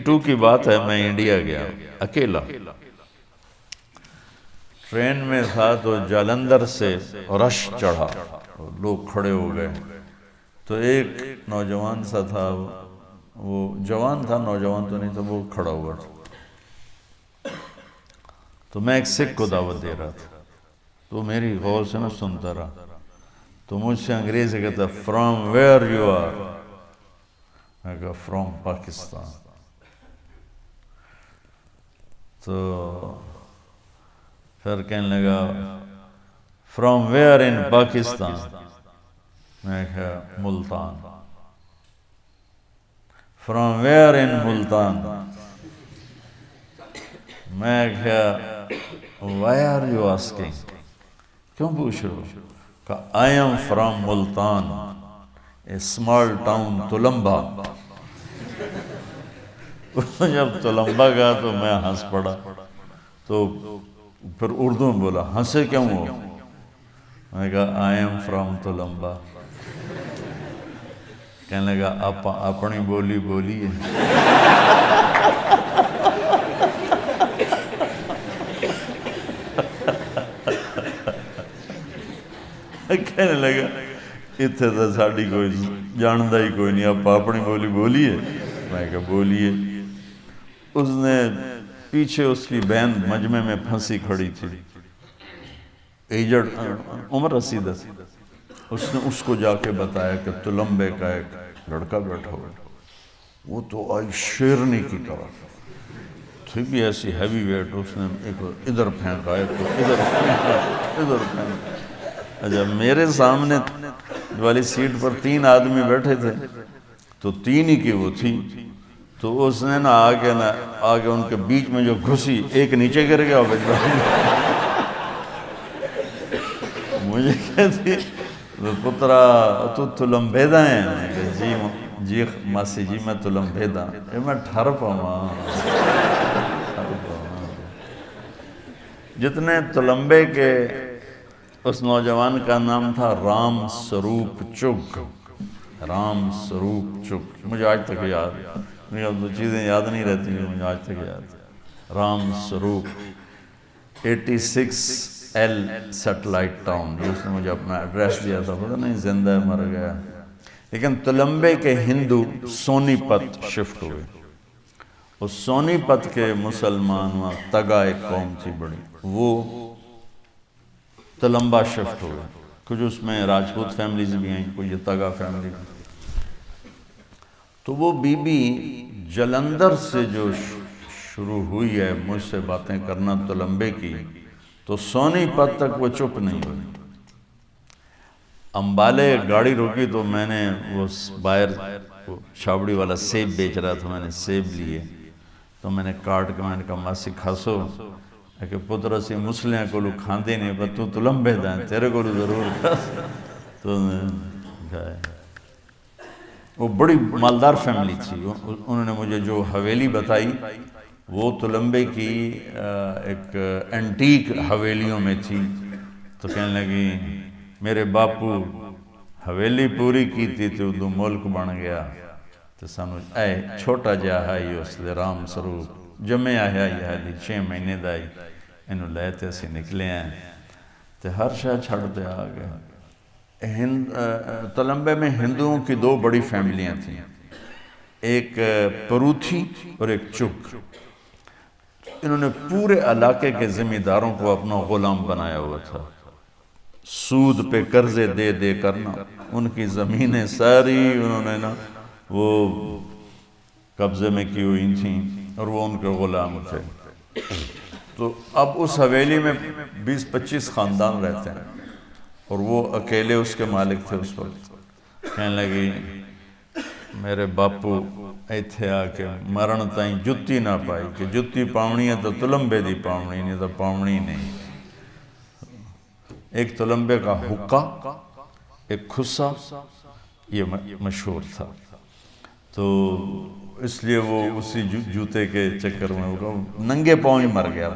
To کی بات ہے، میں انڈیا گیا اکیلا، ٹرین میں تھا تو جالندھر سے رش چڑھا، لوگ کھڑے ہو گئے، تو ایک نوجوان سا تھا، وہ جوان تھا، نوجوان تو نہیں تھا، وہ کھڑا ہوا تھا، تو میں ایک سکھ کو دعوت دے رہا تھا، تو میری غور سے نہ سنتا رہا، تو مجھ سے انگریزی کہتا فرام ویئر یو آر، میں کہا فرام پاکستان، تو پھر کہنے لگا فرام ویئر ان پاکستان، میں کہا ملتان، فرام ویئر ان ملتان، میں کہا وائی آر یو آسکنگ، کیوں پوچھ رہے ہو؟ کہا I am from Multan, a small town Tulamba. جب تلمبا گیا تو میں ہنس پڑا، تو پھر اردو میں بولا ہنسے کیوں ہو؟ میں نے کہا آئی ایم فرام تلمبا۔ کہنے لگا آپ اپنی بولی بولیے۔ کہنے لگا اتنے تو ساڑی کوئی جاندہ ہی کوئی نہیں، آپ اپنی بولی بولیے۔ میں کہا بولیے۔ اس نے پیچھے اس کی بہن مجمع میں پھنسی کھڑی تھی، ایجڈ عمر رسیدہ، اس نے اس کو جا کے بتایا کہ تلمبے کا ایک لڑکا بیٹھا ہوا، وہ تو آئی شیرنی کی طرح تھی بھی ایسی ہیوی ویٹ، اس نے ایک ادھر پھینکا، ایک ادھر پھینکا، ادھر پھینکا۔ اچھا میرے سامنے والی سیٹ پر 3 آدمی بیٹھے تھے، تو 3 ہی کی وہ تھی، تو اس نے آگے ان کے بیچ میں جو گھسی، ایک نیچے گر گیا، مجھے کہتی پترا تو تلمبیدا ہے؟ میں کہا جی ماسی جی میں تلمبیدا، میں ٹھر پاؤں۔ جتنے تلمبے کے، اس نوجوان کا نام تھا رام سروپ چگ، رام سروپ چگ، مجھے آج تک یاد ہے، مجھے اب تو چیزیں یاد نہیں رہتی، مجھے آج تک یاد ہے، رام سروپ 86L سیٹلائٹ ٹاؤن، اس نے مجھے اپنا ایڈریس دیا تھا، پتہ نہیں زندہ ہے مر گیا۔ لیکن تلمبے کے ہندو سونی پت شفٹ ہوئے، اس سونی پت کے مسلمان وہاں تگا ایک قوم تھی بڑی، وہ تلمبا شفٹ ہوئے، کچھ اس میں راجپوت فیملیز بھی ہیں، کوئی یہ تگا فیملی بھی۔ تو وہ بی بی جلندر سے جو شروع ہوئی ہے مجھ سے باتیں کرنا تلمبے کی، تو سونی پت تک وہ چپ نہیں ہوئی۔ امبالے گاڑی روکی تو میں نے وہ باہر چھاوڑی والا سیب بیچ رہا تھا، میں نے سیب لیے، تو میں نے کاٹ کے میں نے کہا ماسی کھاسو، کہ پتر اسی مسلیاں کو لوگ کھاندے نہیں، پر تو تلمبے دائیں، تیرے کو ضرور کھاس، تو کھائے۔ وہ بڑی مالدار فیملی تھی، انہوں نے مجھے جو حویلی بتائی وہ تلمبے کی ایک اینٹیک حویلیوں میں تھی، تو کہنے لگی میرے باپو حویلی پوری کی تھی تو دو ملک بن گیا، تو سانو اے چھوٹا جا ہے اس لئے رام سروپ جمعے آیا یہ حالی 6 مہینے دائی، انہوں لیتے سے نکلے ہیں، تو ہر شاہ چھڑتے آگئے۔ تلمبے میں ہندوؤں کی 2 بڑی فیملیاں تھیں، ایک پروتھی اور ایک چگ۔ انہوں نے پورے علاقے کے زمینداروں کو اپنا غلام بنایا ہوا تھا، سود پہ قرضے دے دے کرنا، ان کی زمینیں ساری انہوں نے وہ قبضے میں کی ہوئی تھیں، اور وہ ان کے غلام تھے۔ تو اب اس حویلی میں 20-25 خاندان رہتے ہیں، اور وہ اکیلے اس کے مالک تھے اس وقت۔ کہنے لگی میرے باپو ایتھے آ کے مرن تائیں جتی نہ پائی، کہ جتی پاؤنی ہے تو تلمبے دی پاؤنی نہیں تو پاؤنی نہیں۔ ایک تلمبے کا حقہ، ایک کھسا، یہ مشہور تھا، تو اس لیے وہ اسی جوتے کے چکر میں ننگے پاؤں ہی مر گیا۔